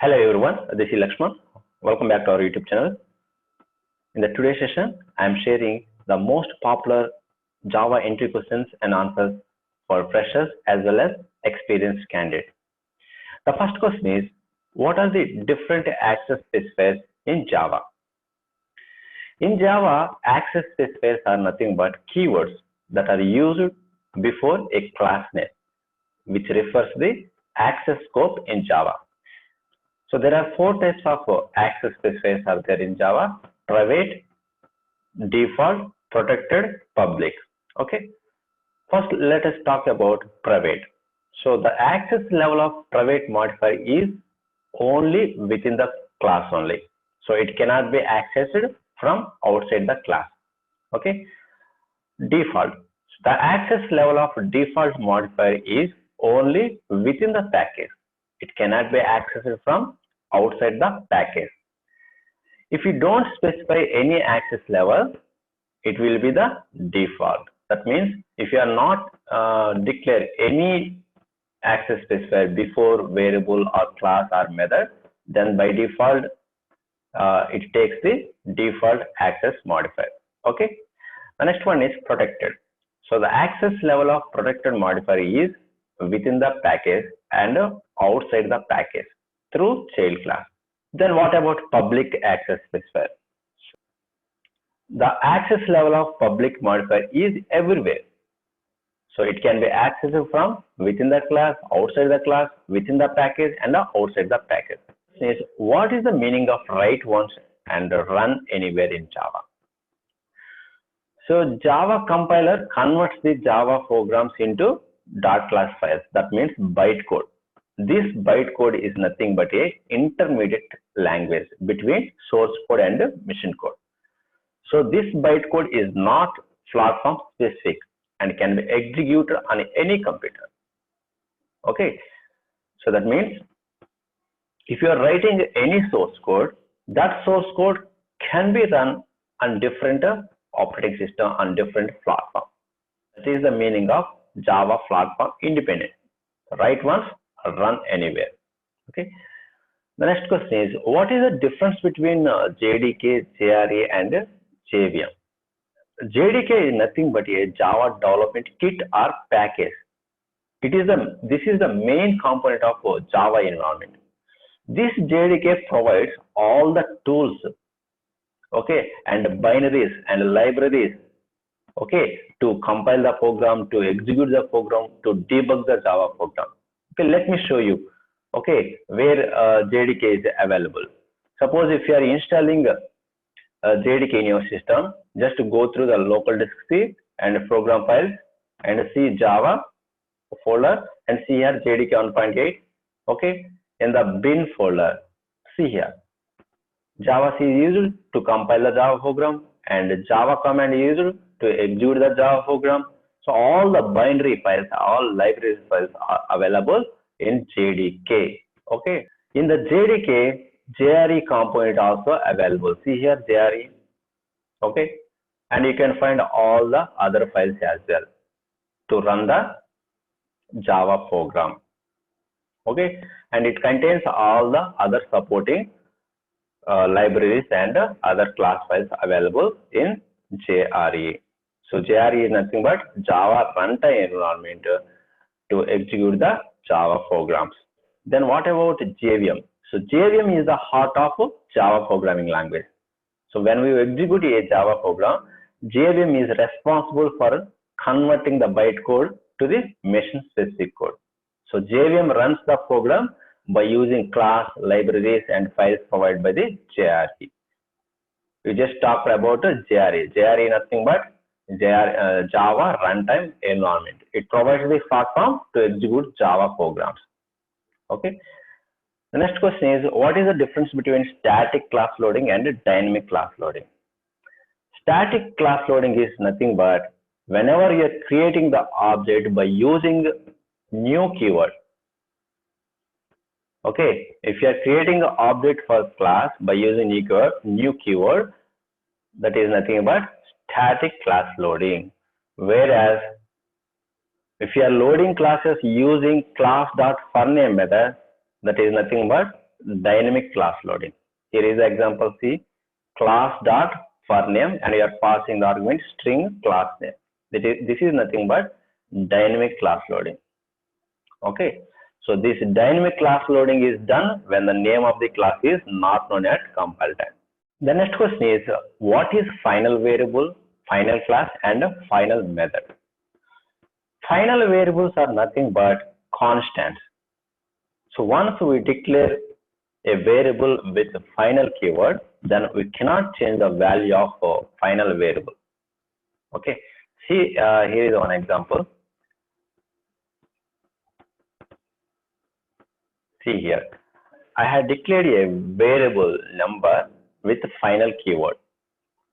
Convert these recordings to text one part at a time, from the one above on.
Hello everyone, this is Lakshman. Welcome back to our YouTube channel. In the today's session, I am sharing the most popular Java entry questions and answers for freshers as well as experienced candidates. The first question is, what are the different access specifiers in Java? In Java, access specifiers are nothing but keywords that are used before a class name, which refers to the access scope in Java. So there are four types of access specifiers are there in Java: private, default, protected, public. Okay. First, let us talk about private. So the access level of private modifier is only within the class only. So it cannot be accessed from outside the class. Okay. Default. The access level of default modifier is only within the package. It cannot be accessed from outside the package. If you don't specify any access level, it will be the default. That means if you are not declare any access specifier before variable or class or method, then by default it takes the default access modifier. Okay. The next one is protected. So the access level of protected modifier is within the package and outside the package through child class. Then what about public access specifier? The access level of public modifier is everywhere. So it can be accessed from within the class, outside the class, within the package and outside the package. What is the meaning of write once and run anywhere in Java? So Java compiler converts the Java programs into .class files. That means bytecode. This bytecode is nothing but a intermediate language between source code and machine code. So this bytecode is not platform specific and can be executed on any computer. Okay. So that means if you are writing any source code, that source code can be run on different operating system on different platform. That is the meaning of Java platform independent. Write once, run anywhere. Okay. The next question is, what is the difference between JDK, JRE and JVM? JDK is nothing but a Java development kit or package. This is the main component of Java environment. This JDK provides all the tools, okay, and binaries and libraries, okay, to compile the program, to execute the program, to debug the Java program. Okay, let me show you, okay, where JDK is available. Suppose if you are installing JDK in your system, just to go through the local disk C and program files and see Java folder and see here JDK 1.8. Okay, in the bin folder, see here Java C is used to compile the Java program and Java command is used to execute the Java program. So all the binary files, all library files are available in JDK. Okay, in the JDK, JRE component also available. See here JRE. Okay, and you can find all the other files as well to run the Java program. Okay, and it contains all the other supporting libraries and other class files available in JRE. So JRE is nothing but Java runtime environment to execute the Java programs. Then what about JVM? So JVM is the heart of Java programming language. So when we execute a Java program, JVM is responsible for converting the bytecode to the machine specific code. So JVM runs the program by using class, libraries and files provided by the JRE. We just talked about JRE. JRE is nothing but Java runtime environment. It provides the platform to execute Java programs. Okay. The next question is, what is the difference between static class loading and dynamic class loading? Static class loading is nothing but whenever you are creating the object by using new keyword. Okay, if you are creating an object for class by using new keyword, that is nothing but static class loading. Whereas if you are loading classes using class.forName method, that is nothing but dynamic class loading. Here is the example. See, class dot for name, and you are passing the argument string class name. This is nothing but dynamic class loading. Okay. So this dynamic class loading is done when the name of the class is not known at compile time. The next question is, what is final variable, final class, and final method? Final variables are nothing but constants. So once we declare a variable with a final keyword, then we cannot change the value of a final variable. Okay. See, here is one example. See here, I had declared a variable number with final keyword.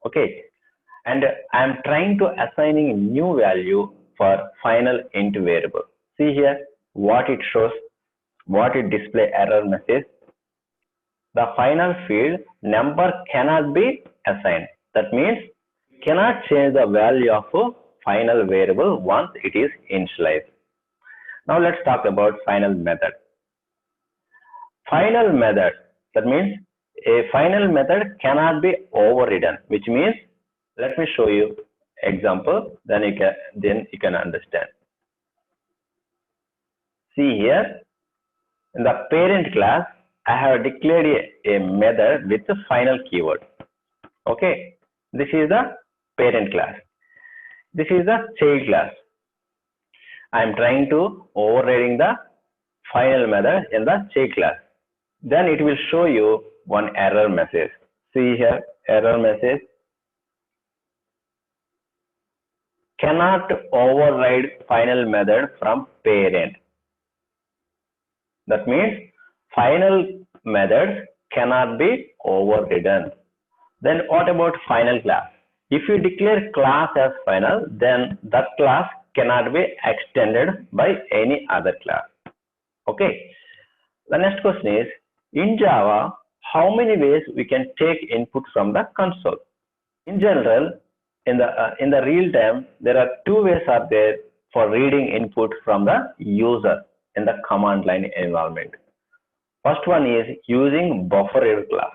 Okay, and I am trying to assigning a new value for final int variable. See here what it shows, what it display error message. The final field number cannot be assigned. That means cannot change the value of a final variable once it is initialized. Now let's talk about final method. Final method, that means a final method cannot be overridden, which means, let me show you example, then you can understand. See here, in the parent class, I have declared a method with the final keyword. Okay, this is the parent class. This is the child class. I am trying to overriding the final method in the child class. Then it will show you one error message. See here, error message. Cannot override final method from parent. That means final methods cannot be overridden. Then what about final class? If you declare class as final, then that class cannot be extended by any other class. Okay. The next question is, in Java, how many ways we can take input from the console? In general, in the real time, there are two ways are there for reading input from the user in the command line environment. First one is using buffer reader class.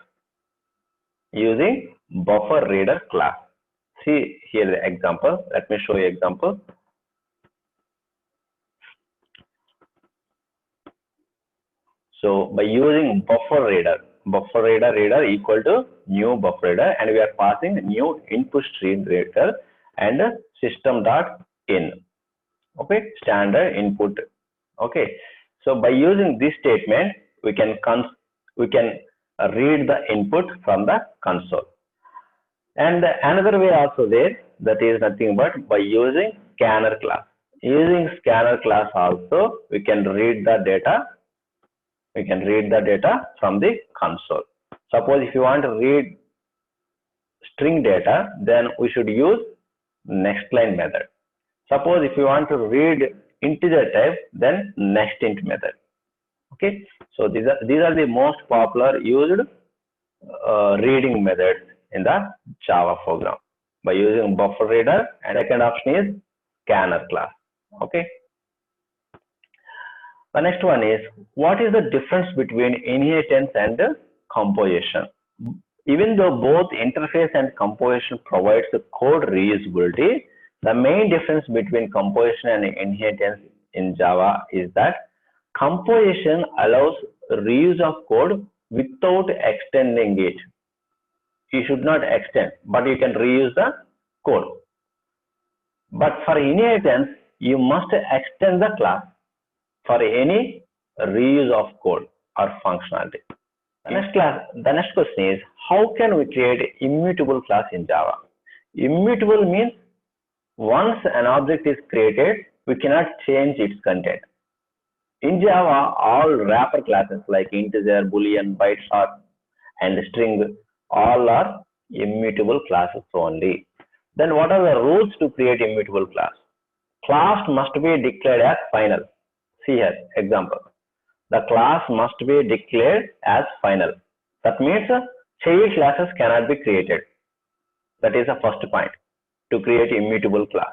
Using buffer reader class. See here the example. Let me show you example. So by using buffer reader equal to new buffer reader, and we are passing new input stream reader and system.in. Okay, standard input. Okay, so by using this statement, we can read the input from the console. And another way also there, that is nothing but by using scanner class. Using scanner class also, we can read the data. We can read the data from the console. Suppose if you want to read string data, then we should use next line method. Suppose if you want to read integer type, then next int method. Okay, so these are the most popular used reading methods in the Java program by using buffer reader, and second option is scanner class. Okay. The next one is, what is the difference between inheritance and composition? Even though both interface and composition provides the code reusability, the main difference between composition and inheritance in Java is that composition allows reuse of code without extending it. You should not extend, but you can reuse the code. But for inheritance, you must extend the class for any reuse of code or functionality. The next question is, how can we create immutable class in Java? Immutable means once an object is created, we cannot change its content. In Java, all wrapper classes like integer, boolean, byte, sort, and string, all are immutable classes only. Then what are the rules to create immutable class? Class must be declared as final. See here, example. The class must be declared as final. That means child classes cannot be created. That is the first point to create immutable class.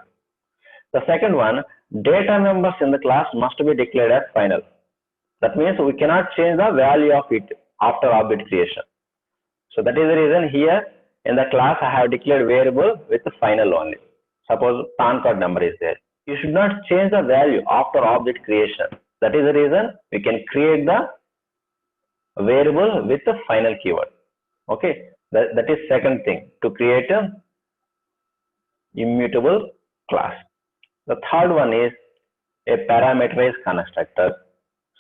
The second one, data members in the class must be declared as final. That means we cannot change the value of it after object creation. So that is the reason here in the class I have declared variable with the final only. Suppose PAN card number is there. You should not change the value after object creation. That is the reason we can create the variable with the final keyword. Okay, that is second thing, to create a immutable class. The third one is a parameterized constructor.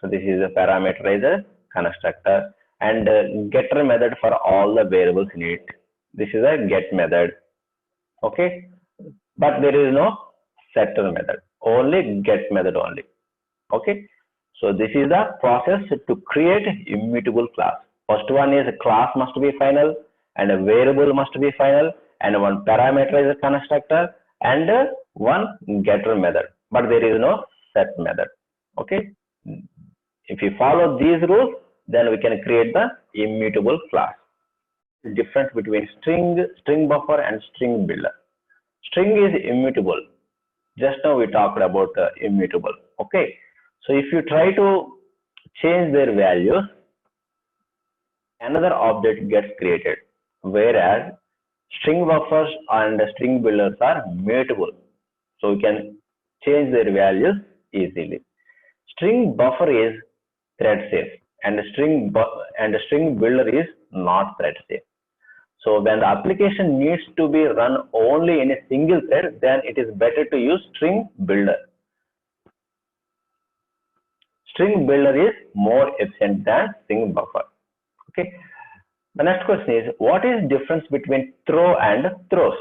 So this is a parameterized constructor, and getter method for all the variables in it. This is a get method. Okay, but there is no setter method, only get method only. Okay, so this is the process to create immutable class. First one is a class must be final, and a variable must be final, and one parameter is a constructor, and one getter method, but there is no set method. Okay, if you follow these rules, then we can create the immutable class. The difference between string buffer and string builder. String is immutable. Just now we talked about immutable. Okay, so if you try to change their values, another object gets created, whereas string buffers and string builders are mutable, so we can change their values easily. String buffer is thread safe, and string builder is not thread safe. So when the application needs to be run only in a single thread, then it is better to use string builder. String builder is more efficient than string buffer. Okay. The next question is, what is difference between throw and throws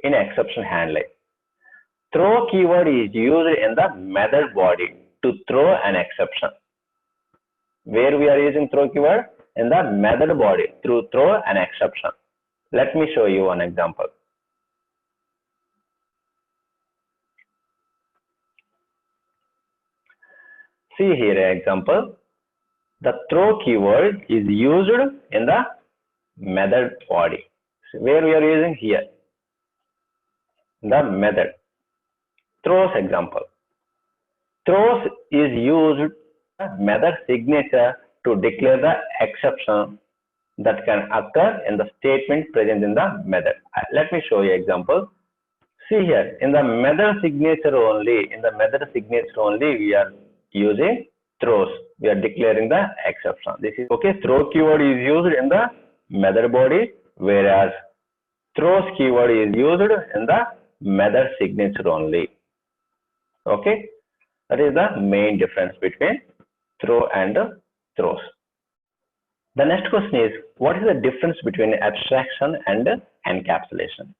in exception handling? Throw keyword is used in the method body to throw an exception. Where we are using throw keyword? In the method body to throw an exception. Let me show you one example. See here an example. The throw keyword is used in the method body. Where we are using here? The method. Throws example. Throws is used method signature to declare the exception that can occur in the statement present in the method. Let me show you example. See here, in the method signature only, we are using throws. We are declaring the exception. This is okay. Throw keyword is used in the method body, whereas throws keyword is used in the method signature only. Okay, that is the main difference between throw and throws. The next question is, what is the difference between abstraction and encapsulation?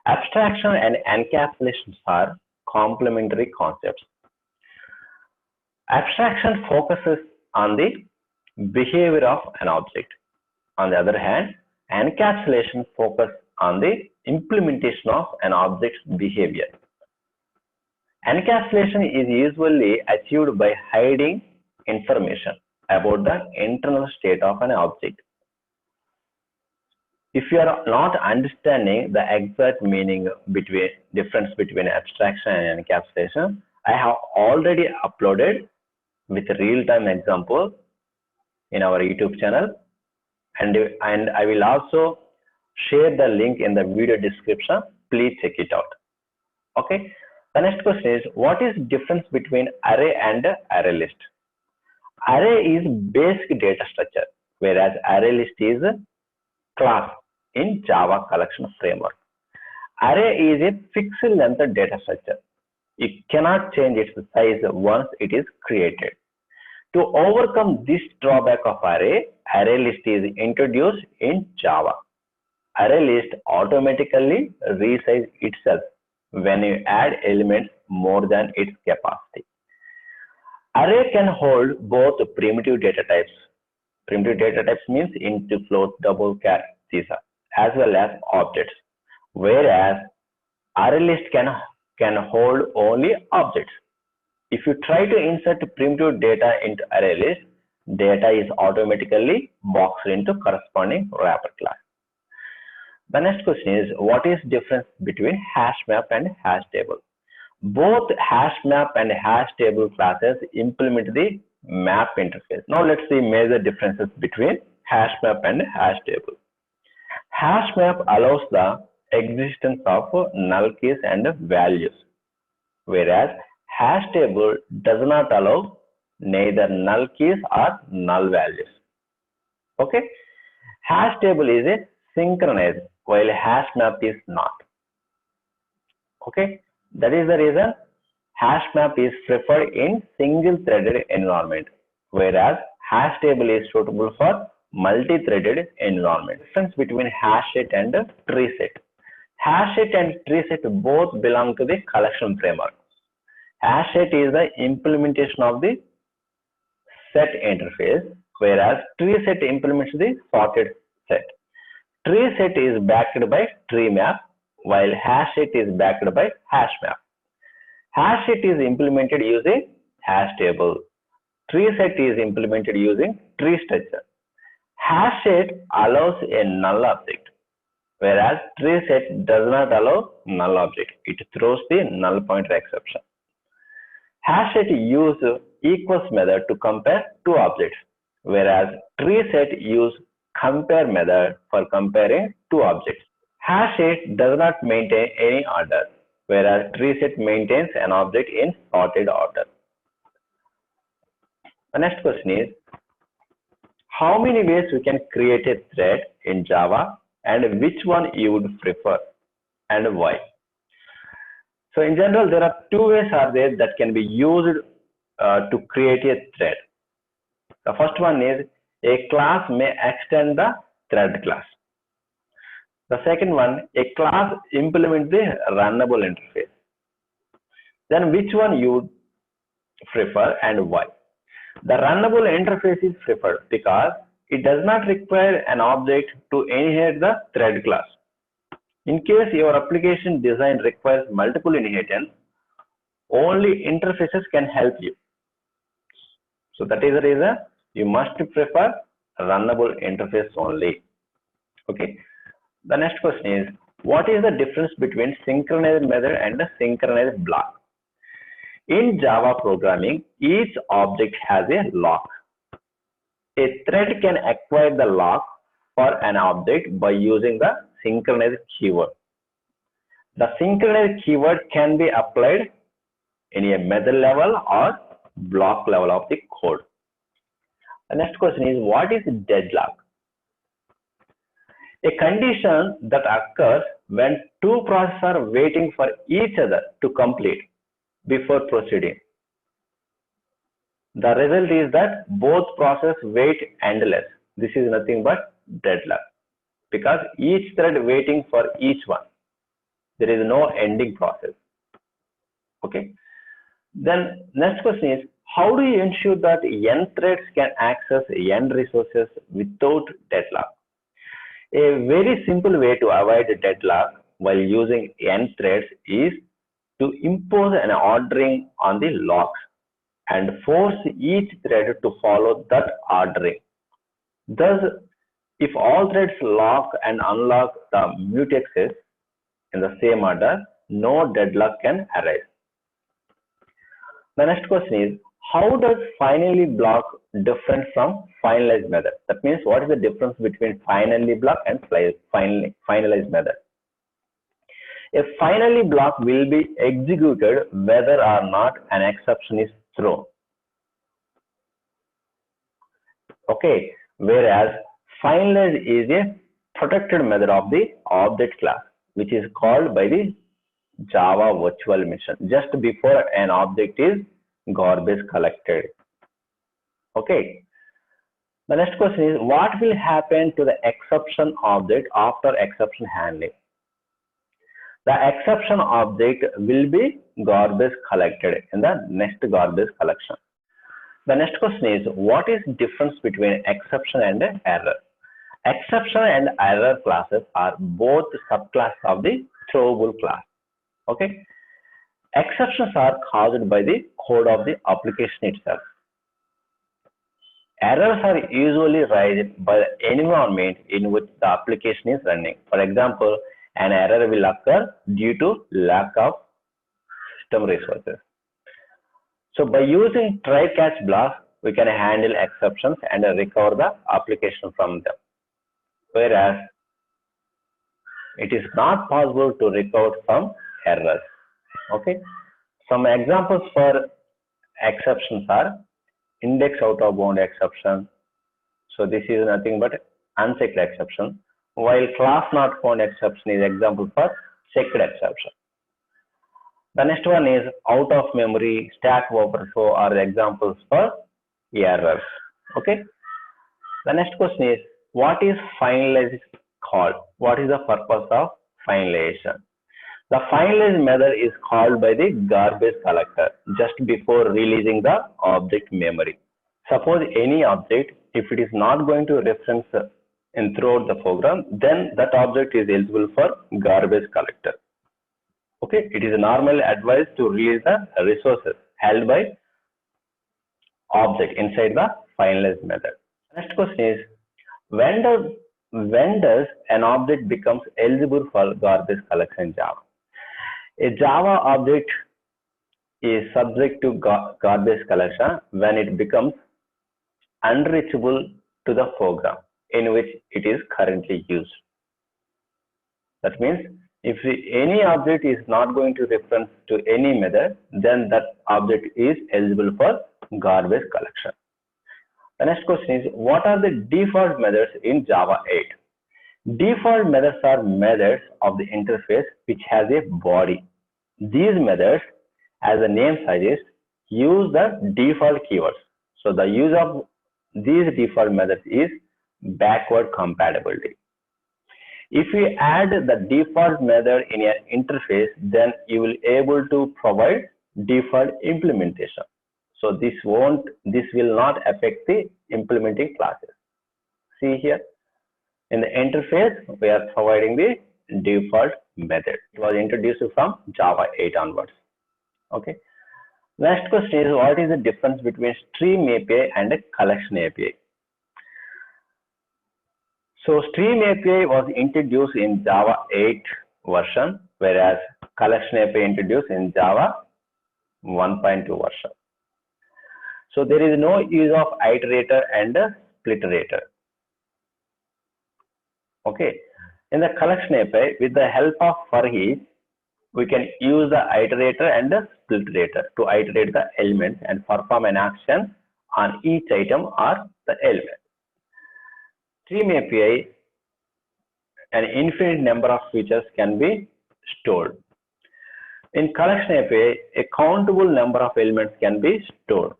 Abstraction and encapsulation are complementary concepts. Abstraction focuses on the behavior of an object. On the other hand, encapsulation focuses on the implementation of an object's behavior. Encapsulation is usually achieved by hiding information about the internal state of an object. If you are not understanding the exact meaning difference between abstraction and encapsulation, I have already uploaded with real-time example in our YouTube channel, and I will also share the link in the video description. Please check it out. Okay. The next question is, what is difference between array and array list? Array is basic data structure, whereas array list is a class in Java collection framework. Array is a fixed length data structure. You cannot change its size once it is created. To overcome this drawback of array list is introduced in Java. Array list automatically resizes itself when you add elements more than its capacity. Array can hold both primitive data types. Primitive data types means int, float, double, char, these are, as well as objects. Whereas array list can hold only objects. If you try to insert primitive data into array list, data is automatically boxed into corresponding wrapper class. The next question is, what is difference between hash map and hash table? Both hash map and hash table classes implement the map interface. Now let's see major differences between hash map and hash table. Hash map allows the existence of null keys and values, whereas hash table does not allow neither null keys or null values. Okay, hash table is a synchronized while hash map is not. Okay, that is the reason hash map is preferred in single threaded environment, whereas hash table is suitable for multi-threaded environment. Difference between hash set and tree set. Hash set and tree set both belong to the collection framework. Hash set is the implementation of the set interface, whereas tree set implements the sorted set. Tree set is backed by tree map, while hash set is backed by hash map. Hash set is implemented using hash table. Tree set is implemented using tree structure. Hash set allows a null object, whereas tree set does not allow null object. It throws the null pointer exception. Hash set use equals method to compare two objects, whereas tree set use compare method for comparing two objects. Hash set does not maintain any order, whereas tree set maintains an object in sorted order. The next question is, how many ways we can create a thread in Java and which one you would prefer and why? So in general, there are two ways are there that can be used to create a thread. The first one is a class may extend the thread class. The second one, a class implements the runnable interface. Then which one you would prefer and why? The runnable interface is preferred because it does not require an object to inherit the thread class. In case your application design requires multiple inheritance, only interfaces can help you. So that is the reason you must prefer runnable interface only. Okay. The next question is, what is the difference between synchronized method and a synchronized block? In Java programming, each object has a lock. A thread can acquire the lock for an object by using the synchronized keyword. The synchronized keyword can be applied in a method level or block level of the code. The next question is, what is deadlock? A condition that occurs when two processes are waiting for each other to complete before proceeding. The result is that both processes wait endless. This is nothing but deadlock because each thread waiting for each one. There is no ending process. Okay. Then next question is, how do you ensure that n threads can access n resources without deadlock? A very simple way to avoid deadlock while using n threads is to impose an ordering on the locks and force each thread to follow that ordering. Thus, if all threads lock and unlock the mutexes in the same order, no deadlock can arise. The next question is, how does finally block different from finalized method? That means, what is the difference between finally block and finalized method? A finally block will be executed whether or not an exception is thrown. Okay, whereas finalized is a protected method of the object class, which is called by the Java virtual machine just before an object is garbage collected. Okay. The next question is, what will happen to the exception object after exception handling? The exception object will be garbage collected in the next garbage collection. The next question is, what is the difference between exception and error? Exception and error classes are both subclasses of the throwable class. Okay. Exceptions are caused by the code of the application itself. Errors are usually raised by the environment in which the application is running. For example, an error will occur due to lack of system resources. So by using try catch block, we can handle exceptions and recover the application from them. Whereas it is not possible to recover from errors. Okay. Some examples for exceptions are index out of bound exception. So this is nothing but unchecked exception, while class not found exception is example for checked exception. The next one is out of memory, stack overflow are examples for errors. Okay. The next question is, what is finalize called? What is the purpose of finalization? The finalize method is called by the garbage collector just before releasing the object memory. Suppose any object, if it is not going to reference in throughout the program, then that object is eligible for garbage collector. Okay, it is normal advice to release the resources held by object inside the finalize method. Next question is, when does an object becomes eligible for garbage collection in Java? A Java object is subject to garbage collection when it becomes unreachable to the program in which it is currently used. That means if any object is not going to reference to any method, then that object is eligible for garbage collection. The next question is, what are the default methods in Java 8? Default methods are methods of the interface which has a body. These methods, as the name suggests, use the default keywords. So the use of these default methods is backward compatibility. If you add the default method in your interface, then you will able to provide default implementation. So this will not affect the implementing classes. See here, in the interface, we are providing the default method. It was introduced from Java 8 onwards. Okay. Next question is, what is the difference between Stream API and a Collection API? So Stream API was introduced in Java 8 version, whereas Collection API introduced in Java 1.2 version. So there is no use of iterator and splitterator. Okay. In the Collection API, with the help of for each, we can use the iterator and the splitterator to iterate the elements and perform an action on each item or the element. Stream API, an infinite number of features can be stored. In Collection API, a countable number of elements can be stored.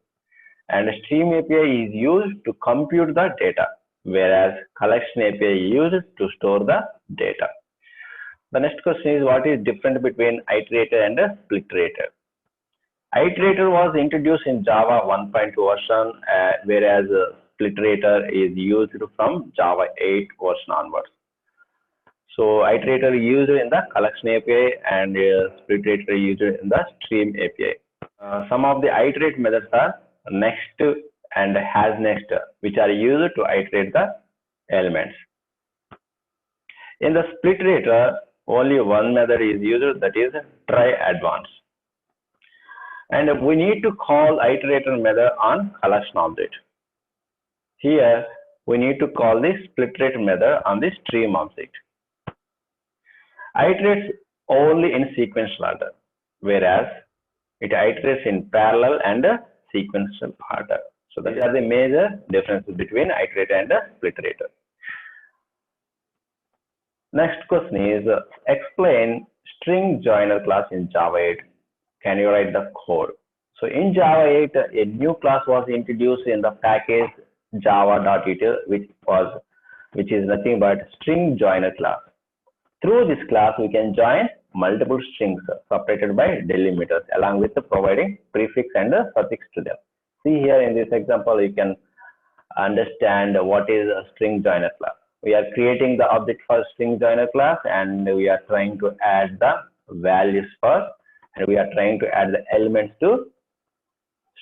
And Stream API is used to compute the data, whereas Collection API is used to store the data. The next question is, what is different between iterator and a splitterator? Iterator was introduced in Java 1.2 version, whereas splitterator is used from Java 8 version onwards. So iterator is used in the Collection API and splitterator is used in the Stream API. Some of the iterate methods are next and has next, which are used to iterate the elements. In the splitterator, only one method is used, that is try advance. And we need to call iterator method on collection object. Here we need to call the splitterator method on the stream object. Iterates only in sequential order, whereas it iterates in parallel and sequential order. So these are the major differences between iterator and splitterator. Next question is, explain string joiner class in Java 8. Can you write the code? So in Java 8, a new class was introduced in the package java.util, which is nothing but string joiner class. Through this class, we can join multiple strings separated by delimiters, along with providing prefix and suffix to them. See here in this example, you can understand what is a string joiner class. We are creating the object for string joiner class, and we are trying to add the values first, and we are trying to add the elements to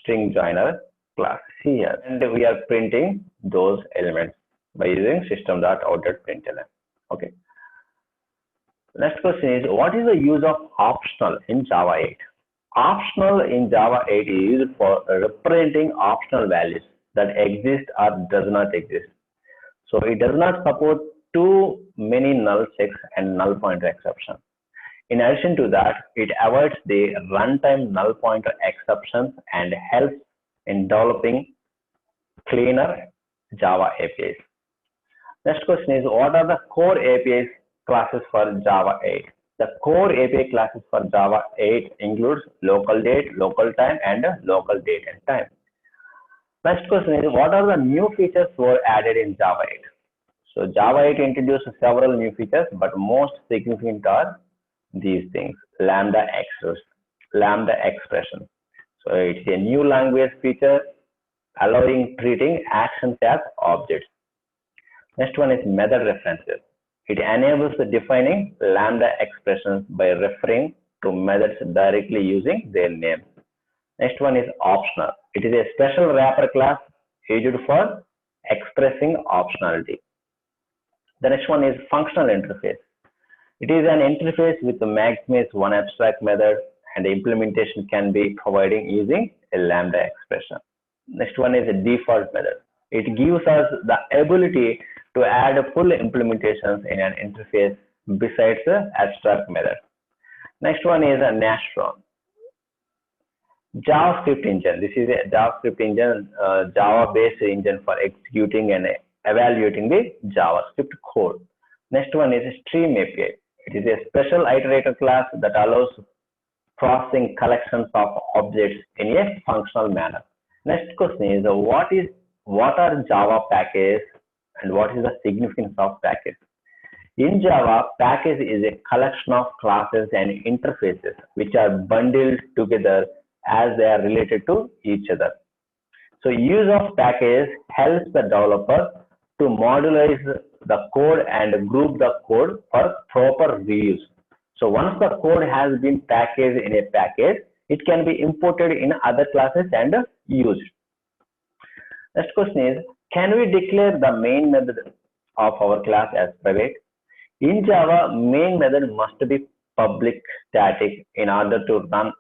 string joiner class here, and we are printing those elements by using system.out.println. Okay. Next question is, what is the use of optional in Java 8? Optional in Java 8 is used for representing optional values that exists or does not exist. So it does not support too many null checks and null pointer exceptions. In addition to that, it avoids the runtime null pointer exceptions and helps in developing cleaner Java APIs. Next question is, what are the core APIs classes for Java 8? The core API classes for Java 8 includes local date, local time, and local date and time. Next question is, what are the new features were added in Java 8? So Java 8 introduced several new features, but most significant are these things: lambda expression. So it's a new language feature allowing treating actions as objects. Next one is method references. It enables defining lambda expressions by referring to methods directly using their names. Next one is optional. It is a special wrapper class used for expressing optionality. The next one is functional interface. It is an interface with the maximize one abstract method, and the implementation can be provided using a lambda expression. Next one is a default method. It gives us the ability to add full implementations in an interface besides the abstract method. Next one is a Nastron. JavaScript engine. This is a JavaScript engine, Java-based engine for executing and evaluating the JavaScript code. Next one is Stream API. It is a special iterator class that allows processing collections of objects in a functional manner. Next question is, what are Java packages and what is the significance of package? In Java, package is a collection of classes and interfaces which are bundled together as they are related to each other. So use of package helps the developer to modularize the code and group the code for proper reuse. So once the code has been packaged in a package, it can be imported in other classes and used. Next question is, can we declare the main method of our class as private? In Java, main method must be public static in order to run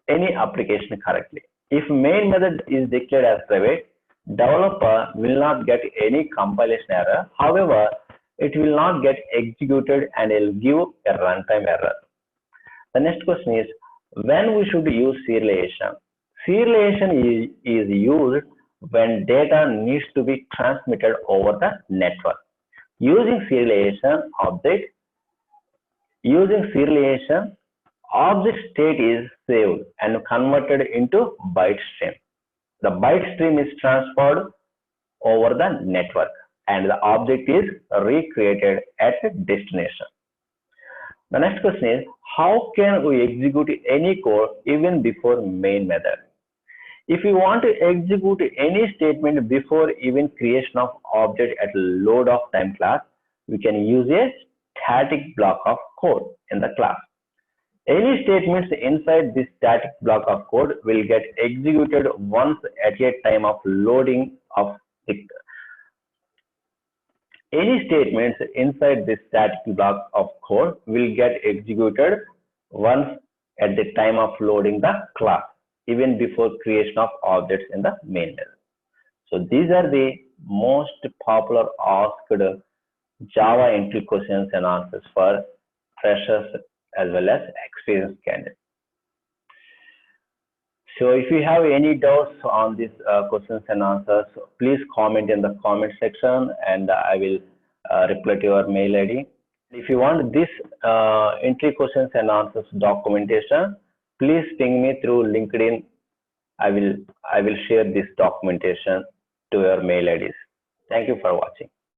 any application correctly. If main method is declared as private, developer will not get any compilation error. However, it will not get executed and it will give a runtime error. The next question is, when we should use serialization? Serialization is used when data needs to be transmitted over the network. Using serialization, object state is saved and converted into byte stream. The byte stream is transferred over the network and the object is recreated at the destination. The next question is, how can we execute any code even before main method? If we want to execute any statement before even creation of object at load of time class, we can use a static block of code in the class. Any statements inside this static block of code will get executed once at a time of loading of the. Any statements inside this static block of code will get executed once at the time of loading the class, even before creation of objects in the main method. So these are the most popular asked Java entry questions and answers for freshers as well as experienced candidates. So if you have any doubts on these questions and answers, please comment in the comment section and I will reply to your mail ID. If you want this entry questions and answers documentation, please ping me through LinkedIn. I will share this documentation to your mail IDs. Thank you for watching.